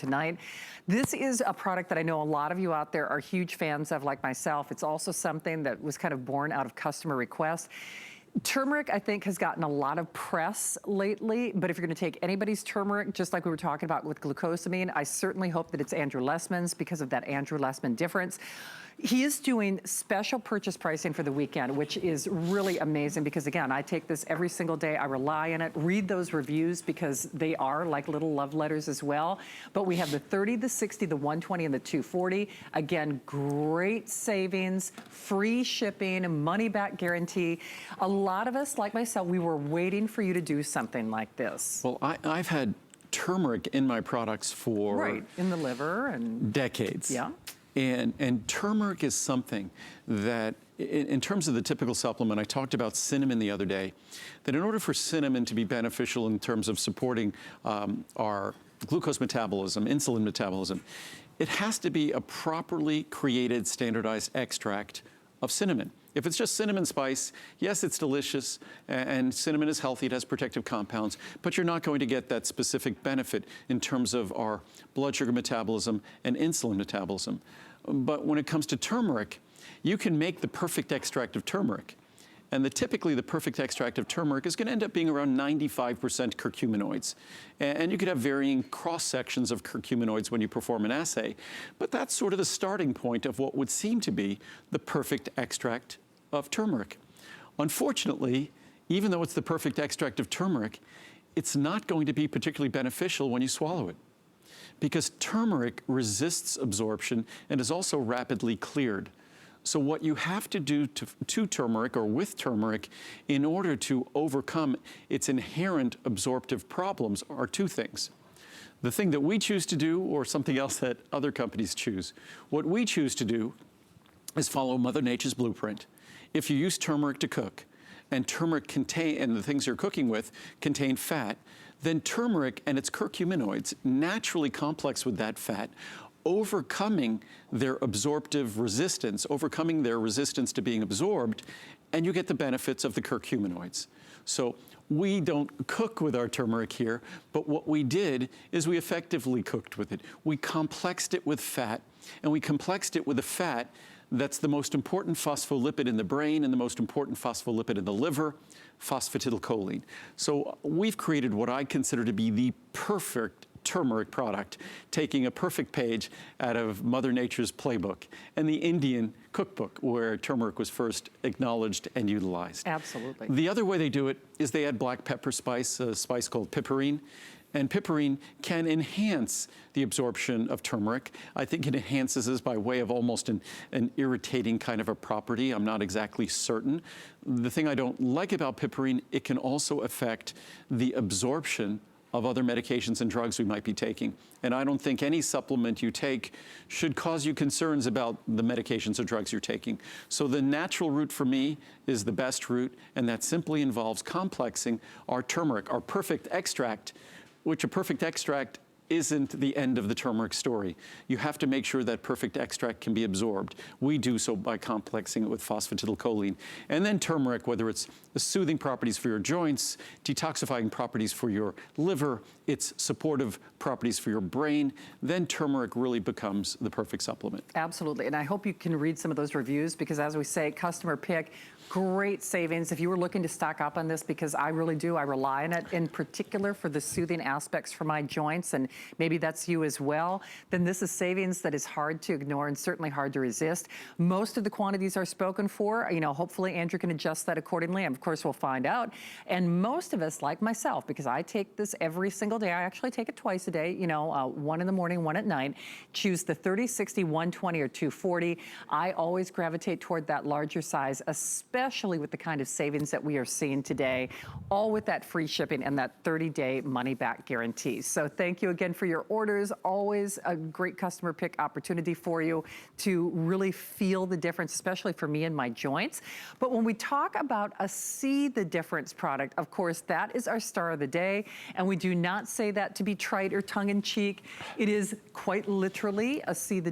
tonight. This is a product that I know a lot of you out there are huge fans of, like myself. It's also something that was kind of born out of customer request. Turmeric, I think, has gotten a lot of press lately, but if you're gonna take anybody's turmeric, just like we were talking about with glucosamine, I certainly hope that it's Andrew Lessman's because of that Andrew Lessman difference. He is doing special purchase pricing for the weekend, which is really amazing because, again, I take this every single day. I rely on it. Read those reviews because they are like little love letters as well. But we have the 30, the 60, the 120, and the 240. Again, great savings, free shipping, money back guarantee. A lot of us, like myself, we were waiting for you to do something like this. Well, I've had turmeric in my products for... Right, in the liver and... decades. Yeah. And turmeric is something that, in terms of the typical supplement, I talked about cinnamon the other day, that in order for cinnamon to be beneficial in terms of supporting our glucose metabolism, insulin metabolism, it has to be a properly created, standardized extract of cinnamon. If it's just cinnamon spice, yes, it's delicious, and cinnamon is healthy, it has protective compounds, but you're not going to get that specific benefit in terms of our blood sugar metabolism and insulin metabolism. But when it comes to turmeric, you can make the perfect extract of turmeric. And typically the perfect extract of turmeric is gonna end up being around 95% curcuminoids. And you could have varying cross-sections of curcuminoids when you perform an assay, but that's sort of the starting point of what would seem to be the perfect extract of turmeric. Unfortunately, even though it's the perfect extract of turmeric, it's not going to be particularly beneficial when you swallow it, because turmeric resists absorption and is also rapidly cleared. So what you have to do to turmeric or with turmeric in order to overcome its inherent absorptive problems are two things. The thing that we choose to do or something else that other companies choose. What we choose to do is follow Mother Nature's blueprint. If you use turmeric to cook, and turmeric and the things you're cooking with contain fat, then turmeric and its curcuminoids naturally complex with that fat, overcoming their absorptive resistance, overcoming their resistance to being absorbed, and you get the benefits of the curcuminoids. So we don't cook with our turmeric here, but what we did is we effectively cooked with it. We complexed it with fat, and we complexed it with a fat that's the most important phospholipid in the brain and the most important phospholipid in the liver, phosphatidylcholine. So we've created what I consider to be the perfect turmeric product, taking a perfect page out of Mother Nature's playbook and the Indian cookbook where turmeric was first acknowledged and utilized. Absolutely. The other way they do it is they add black pepper spice, a spice called piperine. And piperine can enhance the absorption of turmeric. I think it enhances this by way of almost an irritating kind of a property. I'm not exactly certain. The thing I don't like about piperine, it can also affect the absorption of other medications and drugs we might be taking. And I don't think any supplement you take should cause you concerns about the medications or drugs you're taking. So the natural route for me is the best route, and that simply involves complexing our turmeric, our perfect extract, which a perfect extract isn't the end of the turmeric story. You have to make sure that perfect extract can be absorbed. We do so by complexing it with phosphatidylcholine. And then turmeric, whether it's the soothing properties for your joints, detoxifying properties for your liver, its supportive properties for your brain, then turmeric really becomes the perfect supplement. Absolutely, and I hope you can read some of those reviews because, as we say, customer pick, great savings. If you were looking to stock up on this, because I really do, I rely on it in particular for the soothing aspects for my joints, and maybe that's you as well, then this is savings that is hard to ignore and certainly hard to resist. Most of the quantities are spoken for. You know, hopefully Andrew can adjust that accordingly, and of course we'll find out. And most of us, like myself, because I take this every single day, I actually take it twice a day, you know, one in the morning, one at night, choose the 30, 60, 120, or 240. I always gravitate toward that larger size, especially with the kind of savings that we are seeing today, all with that free shipping and that 30-day money-back guarantee. So thank you again for your orders. Always a great customer pick opportunity for you to really feel the difference, especially for me and my joints. But when we talk about a see the difference product, of course, that is our star of the day. And we do not say that to be trite or tongue-in-cheek. It is quite literally a see the difference